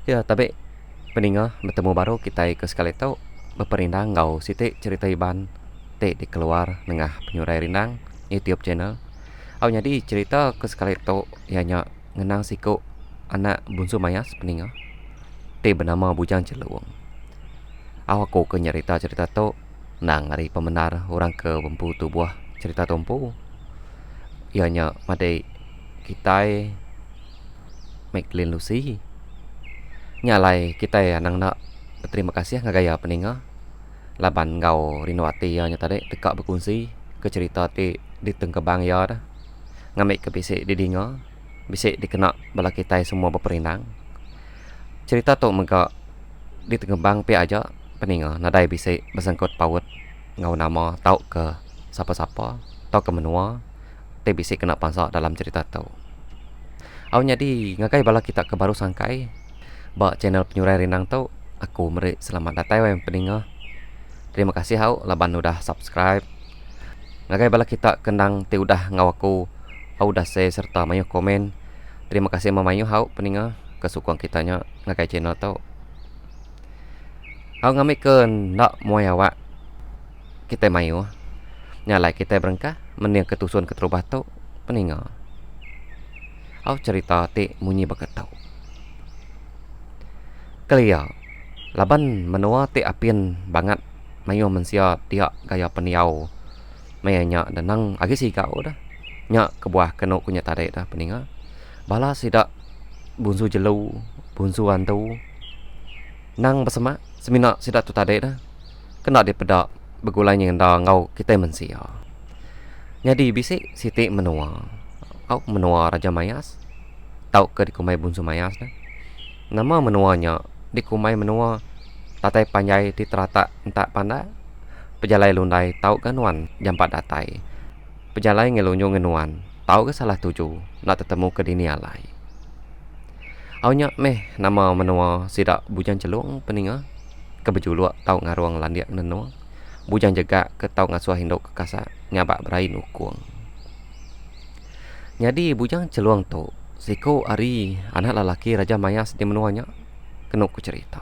Ya, tapi peningah bertemu baru kita ke sekali tahu berperindang ngau siti cerita iban te di keluar nengah penyurai rindang YouTube channel. Au jadi cerita ke sekali tahu ianya ngenang siku anak bungsu mayas peningah te bernama Bujang Celuong. Au aku ke nyerita cerita tu nang hari pemenar orang ke bempu tu buah cerita tumpu. Ianya madai kita Maclean Lucy nyalai kita ya nang nak berterima kasih ngagaya peningah laban ngau rinwati ya nyata dek dekat berkunci ke cerita ti di tengkebang ya dah ngamik ke bisik di dinga bisik dikena bala kita semua berperindang cerita tu mega di tengkebang pi aja peninga nadai bisik bersangkut paut ngau nama tau ke siapa-siapa tau ke menua te bisik kena pansak dalam cerita tu au nyadi ngakai bala kita ke baru sangkai ba channel penyurai rindang tu aku meri selamat datang yang peninga. Terima kasih hau laban udah subscribe. Ngagai bala kita kendang te udah ngawaku au udah share serta mayu komen. Terima kasih mamayu hau peninga kesukuan kitanya ngagai channel tau. Hau ngamik ke ndak moy awak kita mayu. Nyalai kita berengkah meniang ketusun keterubah tau peninga. Hau cerita te munyi bakat tau. Kelia laban menua te apien banget mayo mensia dia gaya peniau maya nya danang agi si kau dah nya kebuah keno kunya tade dah peninga bala sida bunsu jelu bunsu antu nang bersama semina sida tu tade dah kena di pedak begulanya nda ngau kita mensia jadi bisik siti menua au menua raja mayas tau ke dikumai bunsu mayas dah nama menuanya dikumai menua tatai panjai di terata entak pandai pejalai lundai tau ganuan jampat datai pejalai ngelunyo ngenuan tau ke salah tuju nak tetemu ke dini alai aunya meh nama menua sidak bujang celung peninga kebejuluak tau ngaruang landiak nenua bujang jaga ke tau ngasuah hindok ke kasa nyabak berai nukuang jadi bujang celuang tu siko ari anak lalaki raja mayas di menuanya kenuk ku cerita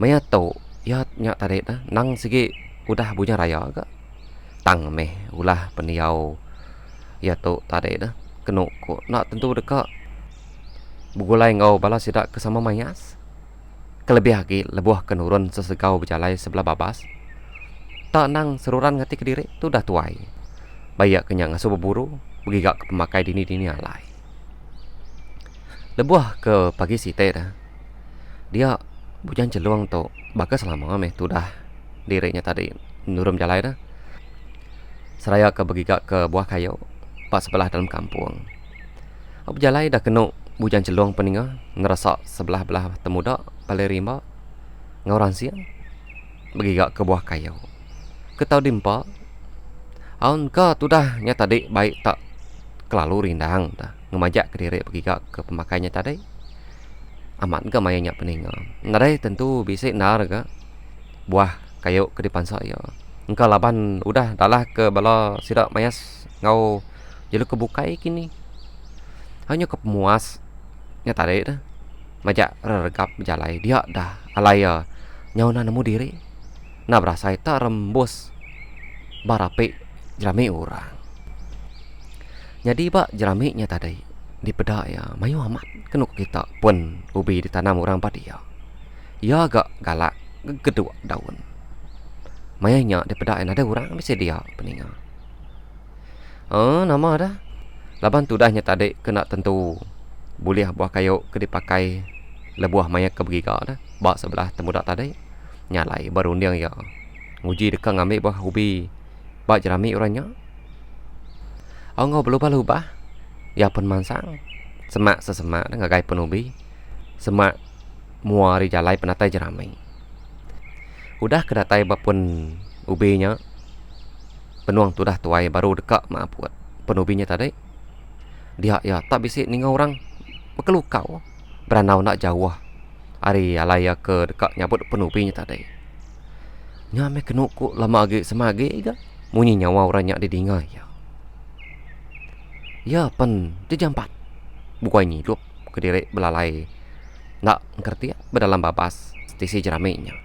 maya tau ya nyak tarik dah nang sigi udah bujang raya agak tang meh ulah peniau ya tu tarik dah kenuk ku nak tentu dekat bugulai ngau bala sidak kesama mayas kelebih lagi lebuah kenurun sesegau berjalai sebelah babas tak nang seruran ngati kediri tu dah tuai bayak kenyang asuh berburu begigak ke pemakai dini-dini alai lebuah ke pagi site dah dia bujang celuang tu bakas selama meh tu dah dirinya tadi nurum jalai dah seraya ke begigak ke buah kayu pas sebelah dalam kampung apa jalai dah kena bujang celuang peninga ngerasa sebelah-belah temuda pale rimba ngauran siang begigak ke buah kayu ketau dimpa aun ka tu dah nya tadi baik tak kelalu rindang dah ngemajak ke diri begigak ke pemakainya tadi amat ke mayanya peninga nadai tentu bisik nar ke buah kayu ke depan saya engkau laban udah dalah ke bala sidak mayas ngau jelu kebukai kini hanya ke pemuas nya tadi dah majak regap jalai dia dah alaya nyauna nemu diri na berasa tak rembus barape jerami orang jadi pak jerami nya tadi di pedak ya mayu amat kenuk kita pun ubi ditanam orang padia ya agak galak geduk daun mayanya di pedak ada orang bisa dia peninga nama dah laban tu dah nya tadi kena tentu boleh buah kayu ke dipakai lebuah maya ke begiga dah bak sebelah temudak tadi nyalai berundang ya nguji dekat ngambil buah ubi bak jerami orangnya ngau berubah-ubah ya pun mansang semak sesemak dengan gai penubi semak muari jalai penatai jeramai udah kedatai bapun ubinya penuang tu dah tuai baru dekat maaput penubinya tadi dia ya tak bisik ninga orang berkelukau beranau nak jauh hari alaya ke dekat nyabut penubinya tadi nyame kenuku lama agi semagi ga munyi nyawa orangnya didingai ya pen dijampat bukai nyidup ke diri belalai Nak ngerti ya berdalam babas stisi jeraminya.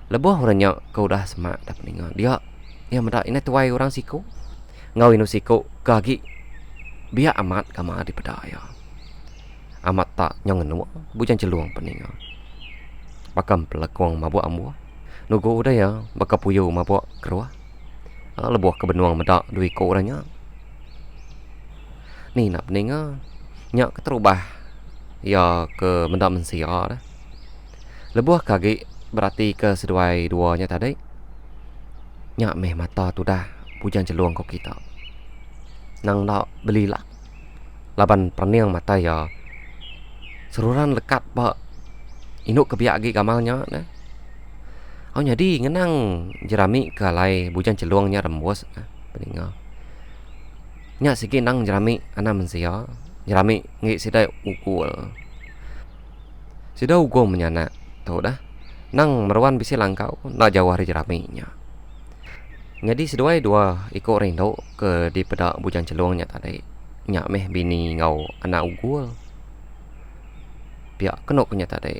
Lebuh orangnya kau dah semak dah peninga. Dia mendak ini tuai orang siku. Ngau inu siku kaki biar amat kama di pedaya. Amat tak nyong ngenu bujan celuang peninga. Bakam pelakong mabuk ambu. Nugu udah ya bakapuyu mabuk keruah. Lebuh kebenuang medak dui ko orangnya. Ni nak peninga nyak keterubah ya ke mendak mensia dah. Lebuh kaki berarti ke seduai duanya tadi. Nyak meh mata tu dah bujan celuang kau kita. Nang nak belilah. Laban perniang mata ya. Seruran lekat ba inuk kebiak gi gamalnya dah. Oh jadi ngenang jerami kalai bujan celuangnya rembus peninga. Nyak sigi nang jerami ana mensia. Jerami ngi sidai ukul. Sidai ukul menyana. Tahu dah. Nang meruan bisi langkau nak jauh hari jeraminya. Jadi seduai dua ikut rendo ke di pedak bujan celuangnya tadi. Nyak meh bini ngau anak ukul. Piak kenok nya tadi.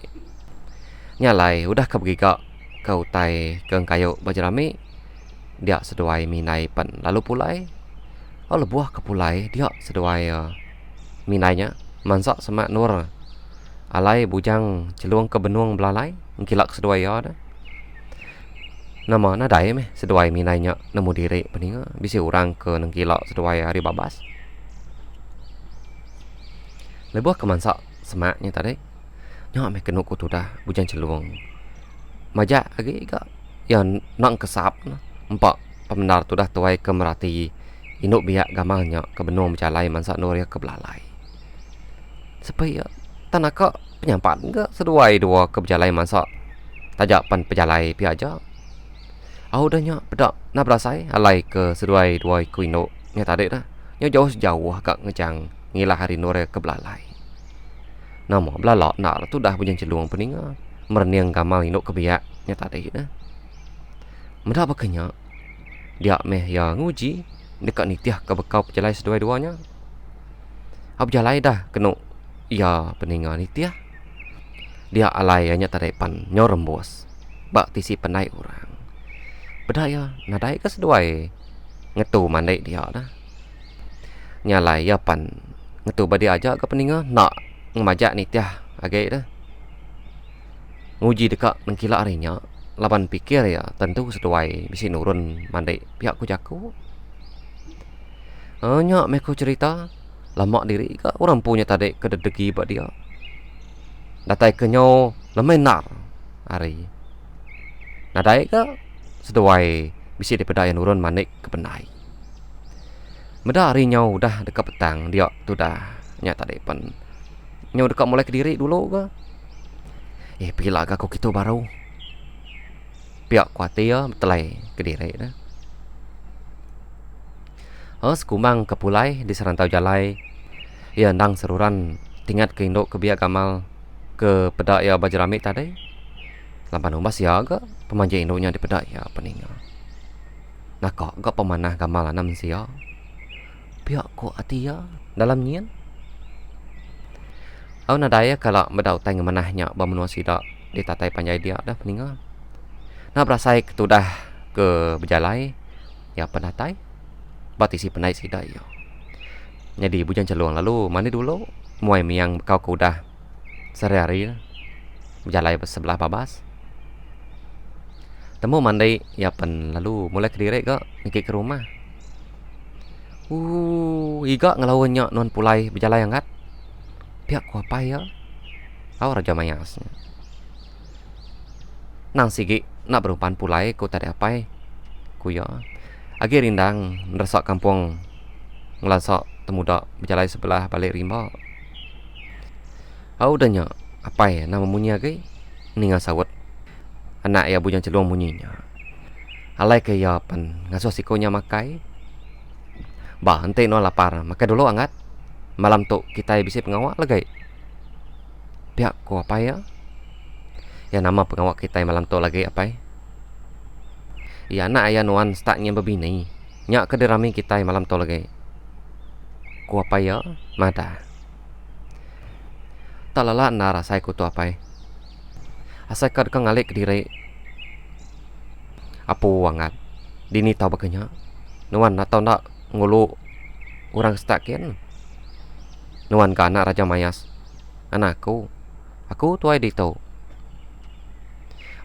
Nyalai udah kebegigak kau tai keng kayu bajerami. Dia seduai minai pan lalu pulai. Oh lebuah ke pulai dia seduai minainya mansak semak nur. Alai bujang celuang ke benuang belalai ngkilak seduai ya dah. Nama nadai meh seduai minainya nemu diri peninga bisi orang ke nengkilak seduai hari babas. Lebuah ke mansak semaknya tadi. Nyak meh kenuk kutu dah bujang celuang. Majak lagi ke yang nang kesap empak pemendar tu dah tuai ke merati inuk biak gamalnya ke benuang berjalai mansak nur ya ke belalai. Supaya tanaka penyampan ke seduai dua ke berjalai mansak tajapan pejalai pi aja. Au dah nyak pedak nak berasai alai ke seduai dua ku inuk nya tadi dah. Nya jauh-jauh agak ngejang ngilah hari nur ya ke belalai. Nama belalak nak tu dah bujang celuang peninga. Merniang gamal inuk ke biak nya tadi dah. Mendak bakanya dia meh ya nguji dekat nitiah ke bekau pejalai sedua-duanya. Ab jalai dah kenuk ya peninga nitiah. Dia alai nya tadi pan nyorembos. Bak tisi pandai orang. Bedaya nadai ke seduai ngetu mandai dia dah. Nyalai ya pan ngetu badi aja ke peninga nak ngemajak nitiah agak dah. Nguji dekat nengkila harinya. Laban pikir ya tentu sesuai bisi nurun mandai pihak ku jaku. Nyak meko cerita lama diri ke orang punya tadi kededegi bak dia. Datai kenyo lemenar hari. Nadai ke sesuai bisi dipedaya nurun mandai ke penai. Meda harinya udah dekat petang dia tu dah nyak tadi pen. Nyo dekat mulai ke diri dulu ke. Pila ke aku gitu baru. Piak kuatir betelai ke diri dah. Sekumang ke pulai di serantau jalai. Ya nang seruran tingkat ke induk ke biak gamal ke pedak ya bajerami tadi. Lampan umbas ya ke pemanja induknya di pedak ya peninga. Nah kok ke pemanah gamal anam sia. Piak kuatir ya dalam nyian. Nadaya kalau medau tang menahnya bamunua sida ditatai panjai dia dah peninga. Nah berasai ketudah ke berjalai ya penatai batisi penai sida ya. Jadi bujan celuang lalu mandi dulu muai miang kau kudah sehari-hari berjalai sebelah babas. Temu mandi ya pen lalu mulai ke diri ke ngikik ke rumah. Iga ngelawannya non pulai berjalai angkat. Pihak ku apa ya? Kau raja mayasnya. Nang sigi nak berupan pulai ku tadi apa? Ku ya. Agi rindang ngeresak kampung ngelasak temuda berjalai sebelah balik rimba. Kau udahnya apa ya nama munyi agi? Ninga sawat. Anak ya bujang celuang munyinya. Alai ke ya pan ngasuh sikonya makai. Bah ente no lapar makai dulu angat. Malam tu kita bisa pengawak lagi. Pihak ku apa ya? Ya nama pengawak kita malam tu lagi apa? Ya anak ayah nuan staknya berbini. Nyak kederami kita malam tu lagi. Ku apa ya? Mada. Tak lala na rasai ku tu apa. Asai kad ka ngalik diri. Apu wangat. Dini tahu bakanya. Nuan na tahu nak ngulu orang setakian. Nuan ka anak Raja Mayas. Anakku. Aku tuai di tahu.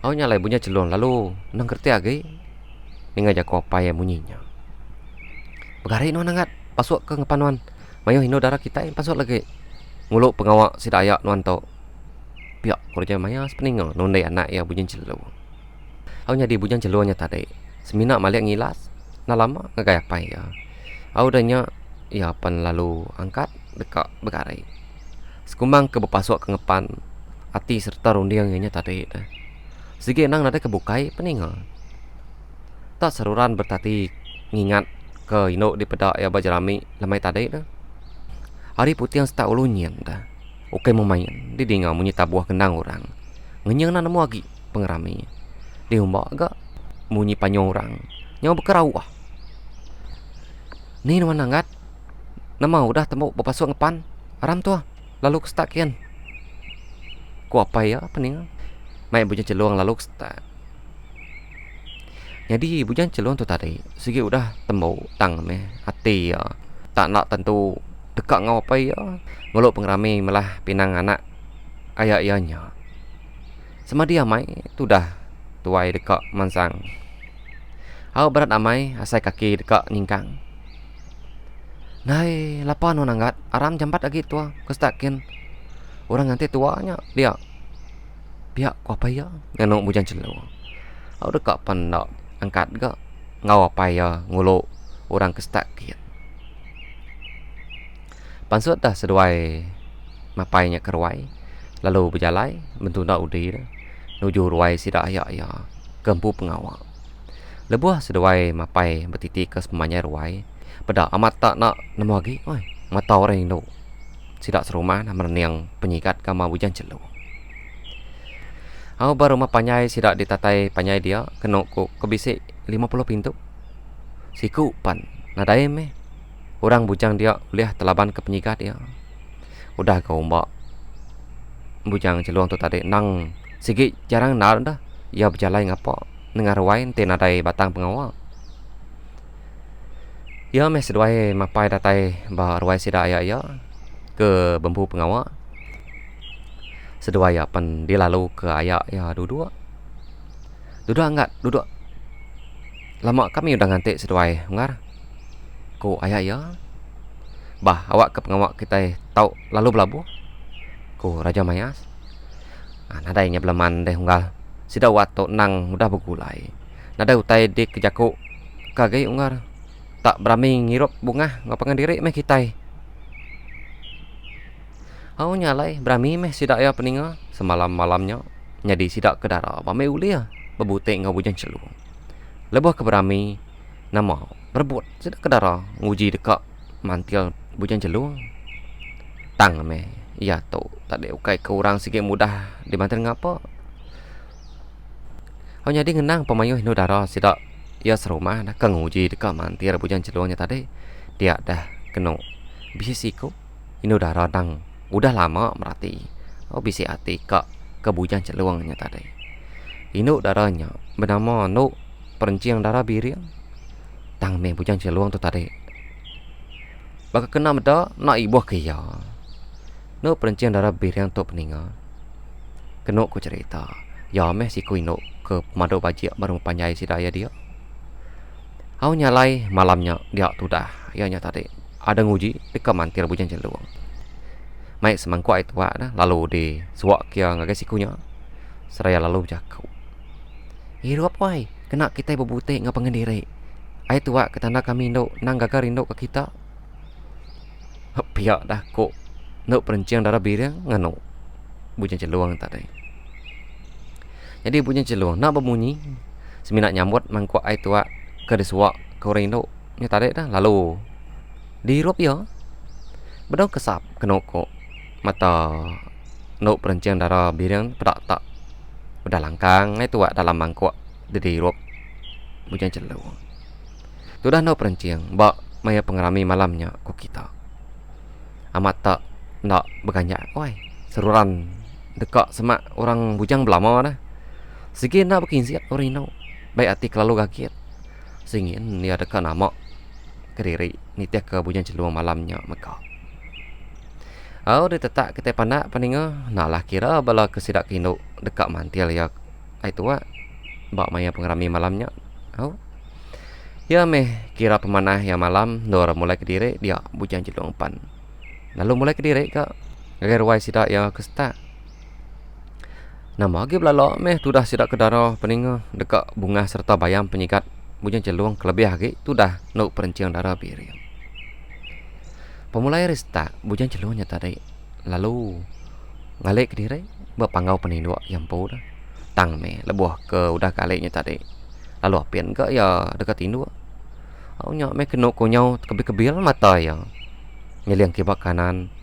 Aku nyalai punya celon lalu nang kerti agi. Ni ngajak ko apa ya bunyinya. Begari nuan angat. Pasuk ke ngepanuan. Mayo hino darah kita pasuk lagi. Ngulu pengawak si dayak nuan tahu. Pihak Raja Mayas peninga nundai anak ya bunyi celon. Aku nyadi bunyi celonnya tadi. Semina malik ngilas. Nah lama ngagaya apa ya. Aku danya ya pan lalu angkat dekat begari. Sekumang ke bepasuk ke ngepan. Ati serta rundiang nya tadi. Sigi nang nada kebukai peninga. Tak seruran bertati ngingat ke ino di pedak ya bajarami lemai tadi dah. Hari putih yang setak ulunyen dah. Oke memain di dinga munyi tabuah kendang orang. Ngenyang na nemu lagi pengerami. Di humba agak munyi panyong orang. Nyawa bekerawah. Ni nuan anggat. Nama udah temu bepasuk ngepan. Aram tua. Lalu kestakian. Ku apa ya peninga. Mai bujan celuang lalu start. Jadi bujan celuang tu tadi segi udah temu tang meh hati ya. Tak nak tentu dekat ngau apa ya. Ngolok pengerami malah pinang anak ayak ianya. Sama dia mai tu dah tuai dekat mansang. Aku berat amai asai kaki dekat ningkang. Nai lapan non anggat aram jampat lagi tua kestakin. Orang nanti tuanya dia. Pihak ku apa ya nganong bujan celuang. Aku dekat pandak angkat gak ngau apa ya ngulu orang kestakin. Pansut dah seduai mapainya keruai. Lalu berjalai bentuk nak udi dah. Nuju ruai sidak ayak ya kempu pengawal. Lebuah seduai mapai bertiti ke semanya ruai. Pada amat tak nak nemu lagi. Oi, mata orang Indo. Sidak serumah nak merenang penyikat kama bujan celuang. Aku baru mapanyai sidak ditatai panyai dia kena ku kebisik 50 pintu. Siku pan nadai meh. Orang bujang dia uliah telaban ke penyikat dia. Udah kau mbak bujang celuang tu tadi nang sigi jarang nar dah. Ia berjalan ngapa dengar wain ten nadai batang pengawal. Ya meh seduai mapai datai bah ruai sidak ya ya ke bambu pengawal. Seduai pan dia lalu ke ayak ya duduk. Duduk enggak? Duduk. Lama kami udah ngantik seduai ngar. Ko ayak ya. Bah awak ke pengawak kita tahu lalu belabu. Ko Raja Mayas. Nadainya belaman deh unggal. Sida wato nang udah begulai. Nadai utai dik kejaku kagai ungar. Tak berami ngirup bunga ngapangan diri meh kita. Aku nyalai berami meh sidak ya peninga semalam-malamnya nyadi sidak ke darah bame ulia bebutik ngau bujan celuang. Lebuh ke berami nama berebut sidak ke darah nguji dekat mantil bujan celuang. Tang meh ya tu tak ada ukai ke orang sikit mudah di mantil ngapa. Aku nyadi ngenang pemayuh inu darah sidak ya serumah dah ke nguji dekat mantil bujan celuangnya tadi. Dia dah kena bisiko inu darah dang udah lama merati. Oh bisi hati ke bujan celuangnya tadi. Induk darahnya bernama Nuk Perenciang Darah Biring. Tang meh bujan celuang tu tadi. Baka kena meda nak ibuh kaya. Nuk Perenciang Darah Biring tu peninga. Kenuk ku cerita. Ya meh si ku induk ke pemadu bajik baru panjai si daya dia. Aku nyalai malamnya dia tu dah. Ianya tadi ada nguji dekat mantir bujan celuang. Mai semangkuk itu dah lalu di suak kia ngagai sikunya. Seraya lalu jakau. Hiru apa ai? Kena kita bebutik ngapa ngendiri. Ai tua ketanda kami induk nang gagar induk ke kita. Pihak dah kok Nuk Perenciang Darah Biring nganu bujan celuang tadi. Jadi bujan celuang nak berbunyi seminat nyambut mangkuk ai tua ke disuak ke orang induk nya tadi dah lalu dihirup ya. Bedong kesap kena kok mata Nuk Perenciang Darah Biring pedak tak udah langkang itu dalam mangkuk dihirup bujan celuang. Tu dah Nuk Perenciang bak maya pengerami malamnya ku kita. Amat tak nak berganjak oi seruran dekat semak orang bujang belama dah. Segi nak bikin siap orang inau. Baik hati kelalu kaget. Singin dia dekat nama kediri ni tiak ke bujang celuang malamnya maka. Dia tetap kita pandak paninga nalah kira bala kesidak kino dekat mantil ya itu bak maya pengerami malamnya. Ya meh kira pemanah yang malam Dora mulai kediri dia bujang celuang pan. Lalu mulai kediri ke ruai sidak ya kesta. Nama lagi belalak meh tu dah sidak kedara peninga dekat bunga serta bayam penyikat bujang celuang kelebih lagi tu dah nuk perenciang darah biru. Pemulai resta bujang celuangnya tadi. Lalu ngalik kediri berpangau peninduk yang pau dah. Tang meh lebuh ke udah kaliknya tadi. Lalu apian ke ya dekat induk. Nyak meh kena konyau kebil-kebil mata ya. Nyeliang kibak kanan.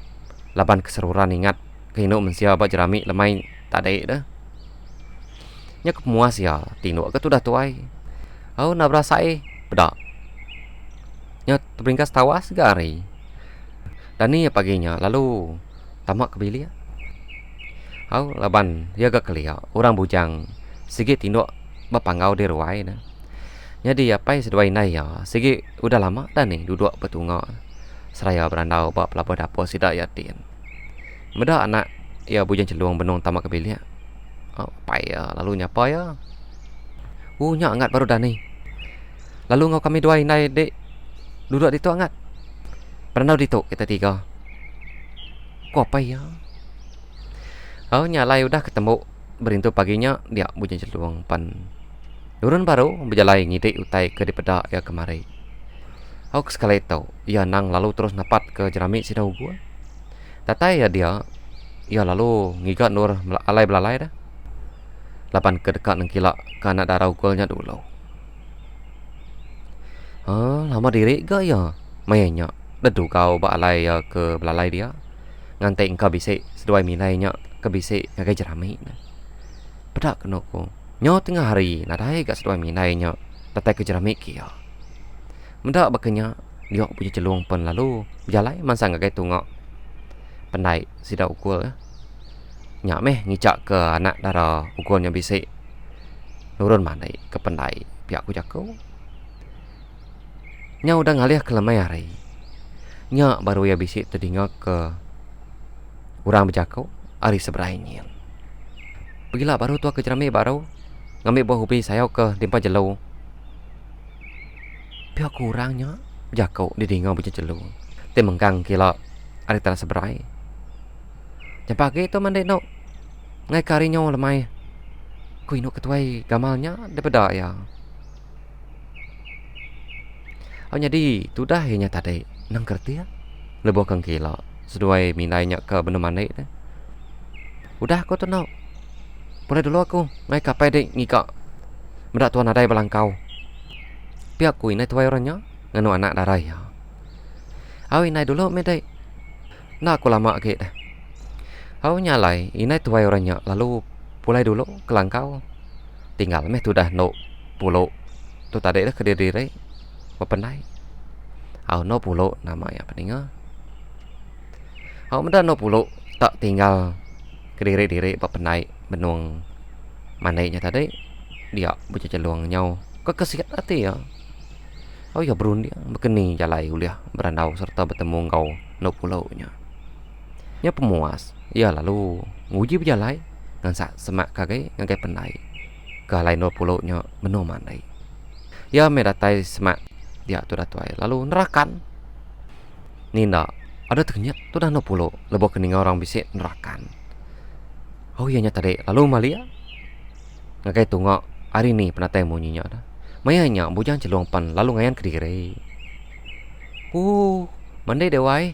Laban keseruran ingat ke induk mensia bak jerami lemai tadi dah. Nyak kemuas ya tinduk ke tu dah tuai. Nak berasai bedak. Nyak terbringkas tawas gari. Dan ni paginya lalu tamak kebili ya. Laban dia gak kelia orang bujang segi tinduk berpangau di ruai dah. Jadi apa seduai nai ya segi udah lama dah ni duduk bertunga. Seraya berandau bak pelabur dapur sidak yatin. Meda anak ya bujang celuang benung tamak kebili ya. Pai ya lalu nyapa ya. Nyak angat baru dah ni. Lalu ngau kami duai nai dek duduk di tu angat. Berandau di tu kita tiga. Kau apa ya? Nyalai udah ketemu berintu paginya dia bujang celuang pan. Turun baru berjalai ngidik utai ke di pedak ya kemari. Sekali tahu ia nang lalu terus napat ke jerami sidau gua. Tatai ya dia ia lalu ngigat nur alai belalai dah. Lapan ke dekat nengkilak ke anak darah ukulnya dulu. Lama diri ke ya? Mayanya dedu kau bak alai ya ke belalai dia. Ngantai engkau bisik seduai minainya ke bisik ngagai jerami. Pedak kena ko. Nyo tengah hari nadai kat seduai minainya tatai ke jerami kia. Mendak bakanya dia punya celuang pun lalu berjalai masa ngagai tungak. Pendai sida ukul ya. Nyak meh ngicak ke anak darah ukulnya bisik. Nurun mandai ke pendai pihak ku jaku. Nyak udah ngalih ke lemai hari. Nyak baru ya bisik terdingak ke urang berjakau hari seberainya. Pergilah baru tua ke jerami baru ngambil buah ubi saya ke dimpa jelau. Pihak kurangnya berjakau di dingau bujang jelau. Tim menggang kila hari tanah seberai. Jam pagi tu mandai no ngai karinya lemai. Ku inu ketuai gamalnya daripada ya. Jadi tu dah hanya tadi nang kerti ya. Lebuh kang kila seduai minainya ke benar mandai dah. Udah aku tu no. Boleh dulu aku ngai kapai dek ngika. Mendak tuan adai belangkau. Pihak ku inai tuai orangnya nganu anak darah ya. Inai dulu medai. Nak aku lama ke dah. Nyalai inai tuai orangnya lalu pulai dulu ke langkau. Tinggal meh tu dah no pulau. Tu tadi dah ke diri berpendai. No pulau nama ya peninga. Mendak no pulau tak tinggal ke diri berpendai benung mandainya tadi dia bujang celuang nyau kekesiat hati ya. Ya berun dia bekeni jalai uliah berandau serta bertemu kau no pulau nya. Nya pemuas ya lalu nguji berjalai ngansak semak kagai ngagai pendai kalai no pulau nya benung mandai. Ya medatai semak dia tu dah tuai lalu nerakan. Nina ada ternyat tu dah no pulau lebih kening orang bisik nerakan. Ianya tadi lalu malia ngagai tungak hari ni penatai munyinya dah. Mayanya bujang celuang pan lalu ngayan ke diri. Mandai dewai.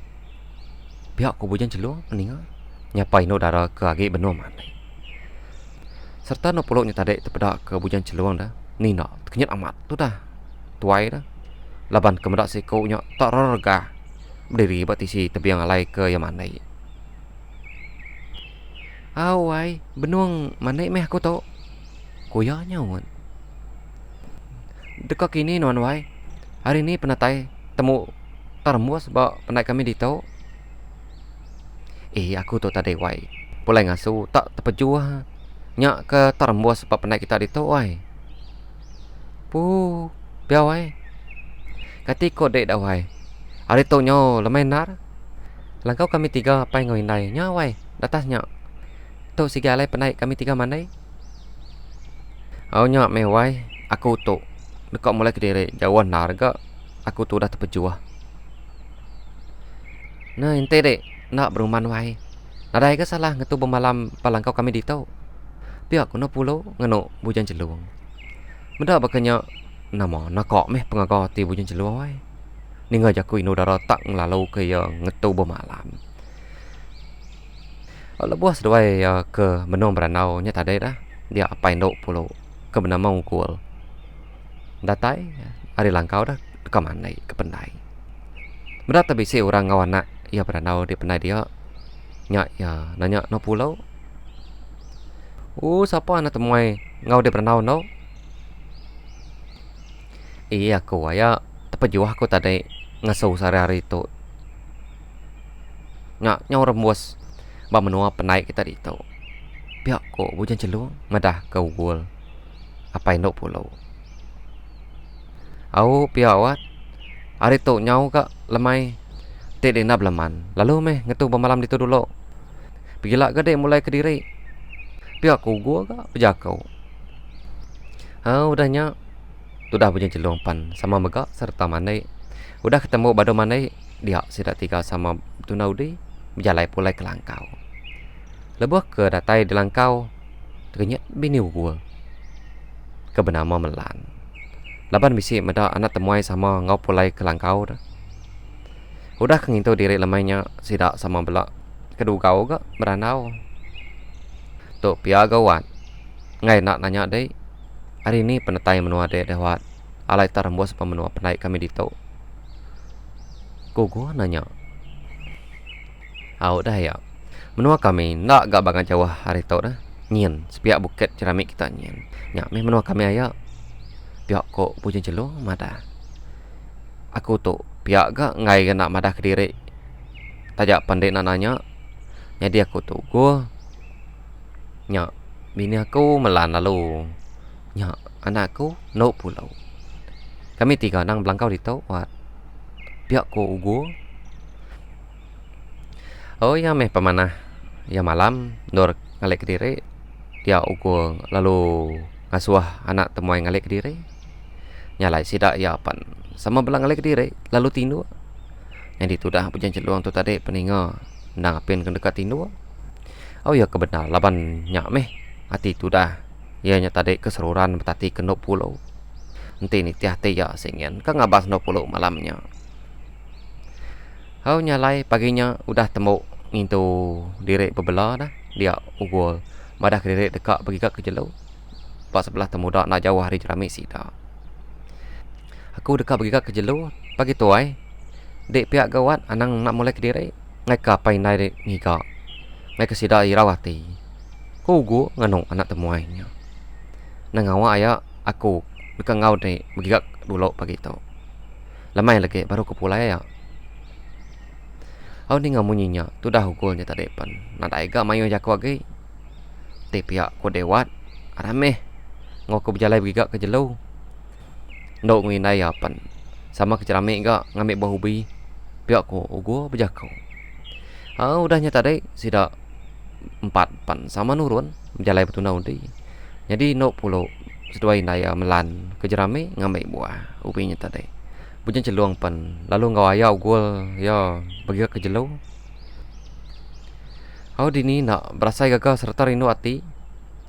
Pihak ku bujang celuang meninga nyapai no darah ke agi benua mandai. Serta no puloknya tadi terpedak ke bujang celuang dah. Nina terkenyat amat tu dah tuai dah. Laban kemedak sikounya tak rargah berdiri batisi tebiang alai ke yang mandai. Awai benuang mandai meh aku tahu. Kuyanya wan. Dekat kini nuan wai. Hari ni penatai temu termus bak penai kami ditau. Aku tu tadi wai. pulai ngasu tak terpejuah. Nyak ke terembus sebab penai kita di tu ai. Pu, biau ai. Kati ko dek dah wai. Hari tu nyo lemenar. Langkau kami tiga apa ngoi nai nya wai. Datas nyak. Tu sigalai penai kami tiga mandai. Nyak me wai. Aku tu dekat mulai ke diri jauhan harga. Aku tu dah terpejuah. Nah, ente dek nak beruman wai. Nadai ke salah ngetu bemalam palangkau kami di tau. Biar aku nak pulau ngeno bujan celung. Menda bakanya nama nakok meh pengagau ti bujan celung wai. Ninga jaku ino dara tak ngelalu ke yang ngetu bemalam. Lebuas doai ke menong beranau nya tadai dah. Dia apa indok pulau ke benama ungkul. Datai hari langkau dah ke mana ke pendai. Menda tabisi orang ngawana ia beranau di pendai dia. Nyak ya nanya no pulau. Siapa nak temuai ngau di beranau no? Iya aku ya terpejuah aku tadi ngasuh sehari-hari tu. Nyau rembus ba menua penai kita di tu. Biak ko bujan celung madah ke ugul. Apa indok pulau. Au piawat hari tu nyau ka lemai tidak nak belaman. Lalu meh ngetu bemalam di tu dulu. Pergilah gede mulai ke diri. Biak ko gua ka pejakau. Udahnya sudah bujan celung pan sama megak serta manai. Udah ketemu bado manai dia sudah tiga sama tunaudi berjalan pulai ke langkau. Lebuh ke datai di langkau ternyata bini gua ke bernama Melan. Laban bisi meda anak temuai sama ngau pulai ke langkau dah. Udah kengintu diri lemainya sidak sama belak kedua kau ke beranau. Tu pia gawat. Ngai nak nanya deh. Hari ini penetai menua deh dewat. Alai terembus pemenua penai kami di tu. Gua nanya. Dah ya. Menua kami nak gak bagan jauh hari tu dah. Nyen sepiak bukit ceramik kita nyen. Nyak meh menua kami ayak. Piak kok bujan celung madah. Aku tu piak gak ngai nak madah ke diri. Tajak pandai nak nanya. Jadi aku tu gua. Nyak bini aku Melan lalu. Nyak anakku no pulau. Kami tiga nang belangkau di tu wat. Piak ko gua. Ya meh pemanah. Ya malam nur ngalek ke diri. Dia ukur lalu ngasuh anak temuai ngalek ke diri. Nyalai sidak ya pan sama belang ngalek ke diri lalu tindu. Yang itu dah bujan celuang tu tadi peninga nang apin ke dekat tindu. Ya kebenar laban nyak meh hati tu dah. Ya nya tadi keseruran betati ke 20. Nanti ni tiah-tiah ya singen ka ngabas 20 malamnya. Nyalai paginya udah temu ngintu diri bebelah dah. Dia ugul madah ke diri dekat pergi ke jelu. Pas sebelah temu dak nak jauh hari jerami sida. Aku dekat pergi ke jelu pagi tuai. Dek pihak gawat anang nak mulai ke diri. Ngai ka pai nai dek ngika. Ngai ke sida irawati. Ku ugu nganong anak temuainya. Nang awak ayak aku dekat ngau dek pergi ke dulu pagi tu. Lamai lagi baru ke pulai ya. Ni ngamunyinya tu dah hukulnya tadi pan. Nadai ga mayo jaku lagi. Te pihak ko dewat arameh. Ngau ko berjalan pergi ke jelu. Ndok nginai pan. Sama kecerame ga ngambil buah ubi. Pihak ko ugu berjakau. Udahnya tadi sida 4 pan sama nurun berjalan betuna undi. Jadi nok pulau seduai naya Melan kejerame ngambil buah ubinya tadi. Bujan celuang pan lalu ngau ayau gua ya pergi ke jelu. Dini nak berasai gagal serta rindu hati.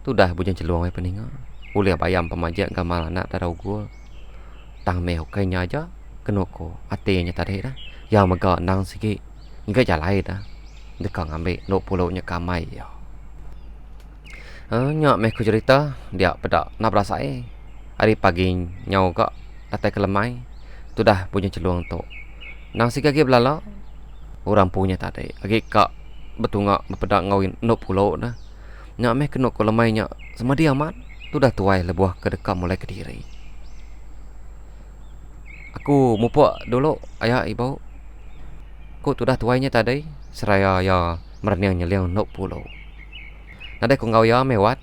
Tu dah bujan celuang ai peninga. Uliah bayam pemajak gamal anak darau gua. Tang meh kainya aja kenoko atinya tadi dah. Ya mega nang sikit. Ngga jalai dah. Dekat ngambil nok pulaunya kamai ya. Nyak meh ku cerita dia pedak nak berasai. Hari pagi nyau kak atai kelemai. Tu dah punya celuang tu. Nang si kaki belala orang punya tadi. Agi kak betungak berpedak ngawin nok pulau dah. Nyak meh kena ko lemai nyak sama dia amat. Tu dah tuai lebuah ke dekat mulai ke diri. Aku mupuk dulu ayah ibu. Ku tu dah tuainya tadi seraya ya merniang nyeliang nok pulau. Nadai ko ngau ya mewat.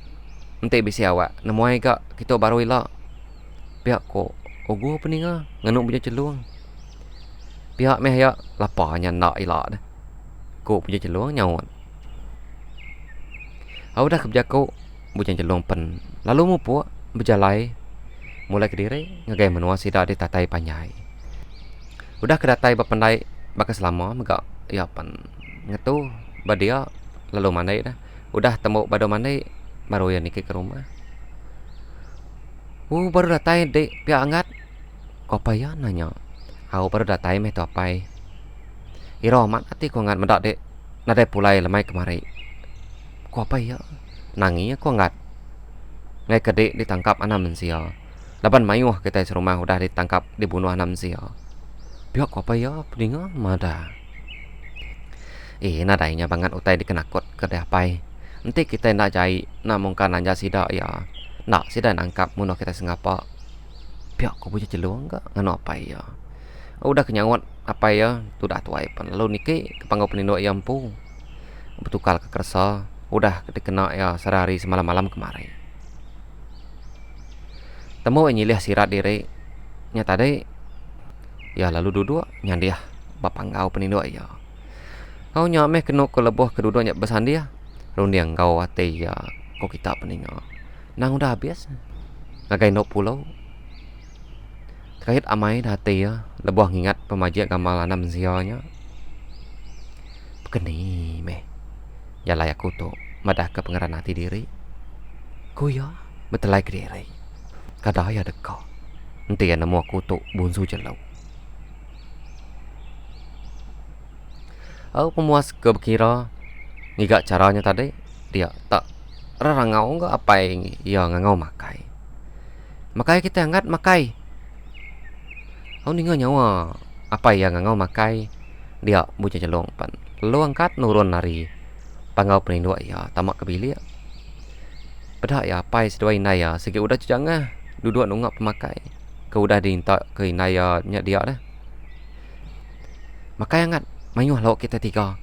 Ente bisi awak. Nemuai kak kita baru ila. Pihak ko ogo peninga nganuk punya celuang. Pihak meh ya lapanya nak ila dah. Ko punya celuang nyawon. Dah kerja ko punya celuang pen. Lalu mu puak berjalai mulai ke diri ngagai menua sida di tatai panjai. Udah kedatai bapandai bakas lama megak ya pan ngetu badia lalu mandai dah. Udah temu bado mandai baru ya niki ke rumah. Baru datai dek pihak angat. Kau apa ya nanya. Baru datai meh tu apa? Iro amat hati ko angat mendak dek. Nadai pulai lemai kemari. Kau apa ya? Nangi ya ko angat. Ngai kedek ditangkap anak mensia. Laban mayuh kita serumah udah ditangkap dibunuh anak mensia. Pihak kau apa ya? Peninga mada. Nadainya banget utai dikenakut ke depai. Nanti kita nak jai nak mungkin nanja sida ya. Nak sida nangkap muno kita sengapa. Pihak kau punya celuang enggak? Ngano apa ya? Udah kenyawat apa ya? Tu dah tuai pan. Lalu niki kepanggau peninduk yang pu. Betukal ke kersa. Udah dikena ya sehari semalam-malam kemarin. Temu nyilih sirat diri. Nyata deh. Ya lalu duduk nyandiah bapanggau peninduk ya. Kau nyameh kena ke lebuh keduduk nyak besan dia. Rundiang kau ate ya kau kita peninga. Nang udah habis. Ngagai no pulau. Terkait amai dah ate ya lebuh ngingat pemajia gamal anam sianya. Begini meh. Jalai aku tu madah ke pengeran hati diri. Ku ya betelai ke diri. Kada ya dekau. Nanti ya nemu aku tu bunsu jelau. Pemuas ke berkira ngigak caranya tadi dia tak rarangau enggak apa yang ya ngangau makai. Makai kita angat makai. Ninga nyawa apa yang ngangau makai dia buca celong pan. Lalu angkat nurun nari pangau peninduk ya tamak kebili. Pedak ya apa sedua inai ya segi udah jangah duduk nungak pemakai. Ke udah diintak ke inai ya nyak dia dah. Makai angat mayuh lawak kita tiga.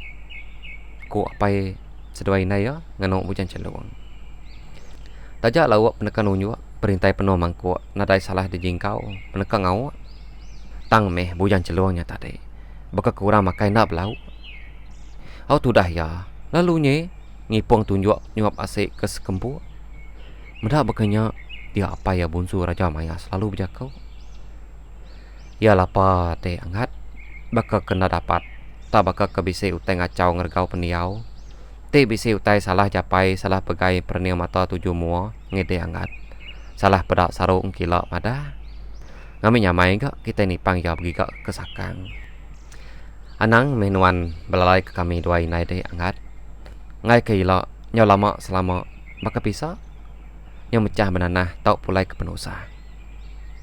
Ku apa sedua inai ya nganong bujan celuang. Tajak lawak penekan unjuk perintai penuh mangkuk nadai salah dijingkau penekan ngau. Tang meh bujan celuangnya tadi. Baka kurang makai nak belau. Tu dah ya. Lalunya ngipong tunjuk nyuap asik ke sekempu. Mendak bekanya dia apa ya bunsu Raja Maya selalu berjakau. Ya lapa teh angat. Baka kena dapat. Tak baka kebisi utai ngacau ngergau peniau. Teh bisi utai salah japai salah pegai perniau mata tujuh mua ngede angat. Salah pedak sarung kila madah. Ngami nyamai gak kita ni pang ya pergi ke sakang. Anang menuan belalai ke kami dua inai deh angat. Ngai ke ila nyau lama selama baka pisah. Yang mecah benanah tau pulai ke penusa.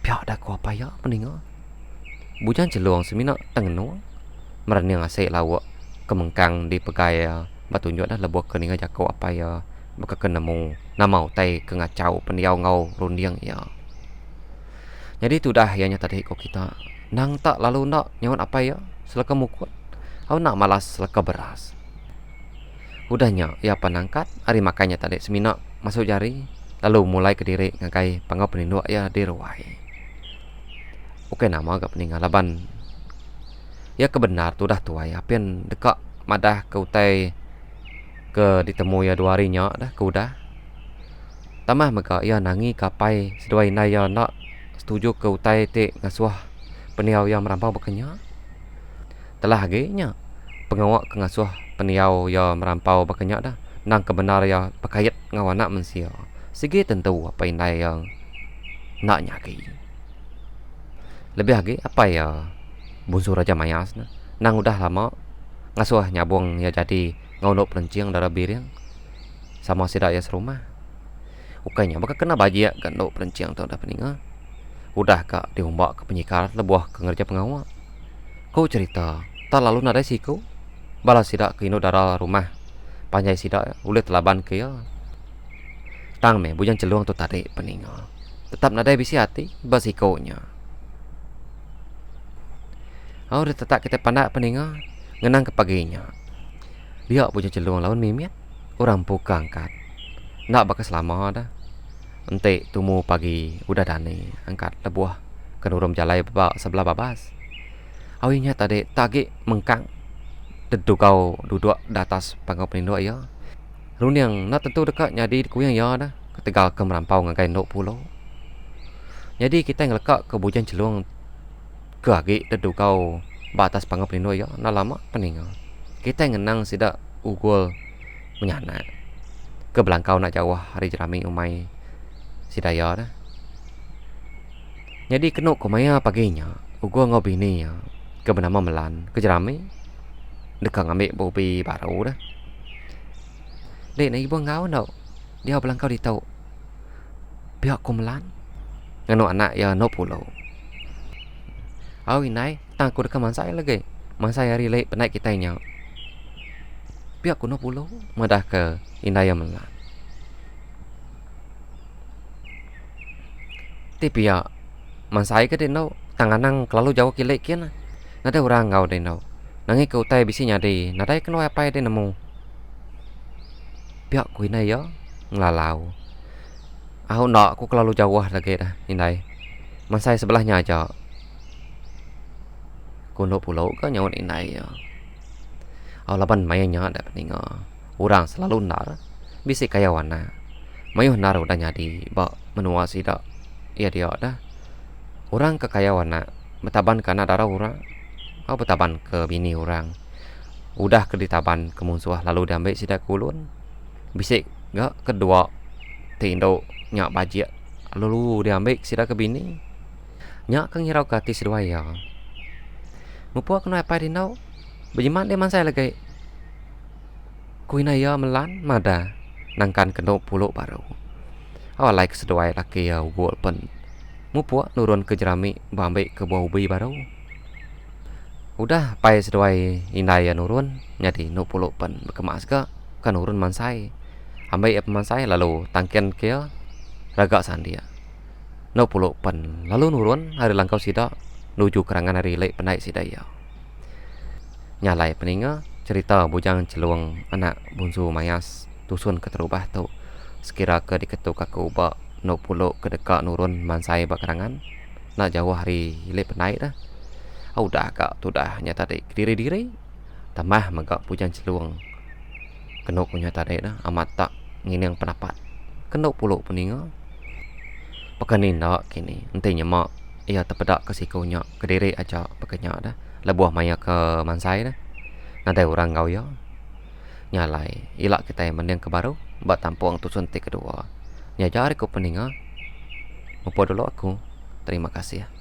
Pihak dah ku apa ya peninga. Bujan celuang semina tengenuang. Merani ngasih lawak kemengkang di pegai batunjuk dah lebuh ke ninga jakau apa ya. Baka kenemu nama utai ke ngacau pendiau ngau rundiang ya. Jadi tu dah ianya tadi kau kita. Nang tak lalu nak nyawan apa ya? Selaka mukut. Aku nak malas selaka beras. Udahnya ia panangkat. Hari makannya tadi semina masuk jari. Lalu mulai ke diri ngakai pangau peninduk ya diruai. Oke nama agak peninggal laban. Ya kebenar tu dah tuai. Apian dekak madah ke utai ke ditemu ya 2 harinya dah ke udah. Tamah maka ya nangi kapai sedua inai ya nak setuju ke utai te ngasuh peniau yang merampau bekenya. Telah agaknya pengawak ke ngasuh peniau yang merampau bekenya dah. Nang kebenar ya pakayat ngawanak mensia. Segi tentu apa inai yang nak nyaki. Lebih lagi apa ya bunsu Raja Mayas na. Nang udah lama ngasuh nyabung ya jadi ngaunuk pelenciang darah biring sama sidak ya serumah. Ukanya baka kena bajia kan ndok pelenciang tu dah peninga. Udah kak diombak ke penyikar lebuah ke ngerja pengawal. Kau cerita tak lalu nadai siku balas sidak ke induk darah rumah panjai sidak ulit telaban ke ya. Tang me bujan celuang tu tadi peninga. Tetap nadai bisi hati basikonya. Udah tetap kita pandak peninga ngenang ke paginya. Dia bujan celuang lawan mimiat orang puka angkat. nak bakal selama dah. Ente tumu pagi udah dani angkat lebuah kenurum jalai bebak sebelah babas. Awinya tadi tagi mengkang dedu kau duduk di atas pangkau penindo ya. Run yang nak tentu dekat jadi kuyang ya dah. Ketika ke merampau ngagai nok pulau. Jadi kita ngelekak ke bujan celuang ke agi dedu kau batas pangkau penindo ya. Nak lama pening. Kita ngenang sidak ugol menyana. Ke belangkau nak jauh hari jerami umai sidaya dah. Jadi kenuk kumaya paginya ugol ngau bini ya. Ke bernama Melan ke jerami. Dekat ngambil bobi baru dah. Dek nak ibu ngau tau. Dia belangkau ditau. Pihak Melan. Nganu anak ya no pulau. Awi nai tangku dekat mansai lagi. Mansai hari lek penaik kita nya. Pihak no pulau madah ke Indaya Melan. Tapi ya mansai ke denau tanganang kelalu jauh kilek kian. Nada orang ngau denau. Nangi ke utai bisi nyadi. Nada kena apa ya nemu. Pihak ku inai ya ngelalau. Aku nak aku kelalu jauh lagi dah indai. Mansai sebelahnya aja. Kuno pulau ke nyawan indai ya. Aku laban mayanya ada pening. Orang selalu nar bisi kaya wana. Mayuh nar udah nyadi bak menua sida. Iya dia dah. Orang ke kaya wana betaban kana darah orang. Aku betaban ke bini orang. Udah ke ditaban ke musuh lalu diambil sida kulun. Bisik gak kedua tindo nyak bajia lalu diambil sida ke bini. Nyak ke ngirau kati sedua ya. Mupu aku apa dinau. Bejiman dia mansai lagi. Kuina ya Melan mada nangkan kena pulau baru. Awalai kesedua laki ya ugol pen. Mupu nurun ke jerami bambil ke buah ubi baru. Udah pai sedua inai ya nurun nyadi no pulau pen berkemas ke kan nurun mansai. Ambil ya pemansai lalu tangkian kia raga sandia. No pulau pen lalu nurun hari langkau sida nuju kerangan hari lek penaik sida ya. Nyalai peninga cerita bujang celuang anak bungsu mayas tusun keterubah tu sekira ke diketuk aku ubah no pulau ke dekat nurun mansai bakarangan nak jauh hari lek penaik dah. Udah kak tu dah nyata dek diri-diri tambah megak bujang celuang kenuk punya tadi dah amat tak ngini yang pendapat kenuk pulau peninga pekanin nak kini entinya mak ia terpedak ke sikunya ke diri aja pekenyak dah lebuah maya ke mansai dah nanti orang kau ya nyalai ilak kita yang mending ke baru buat tampung tu suntik kedua nyajari ku peninga mupo dulu aku terima kasih ya.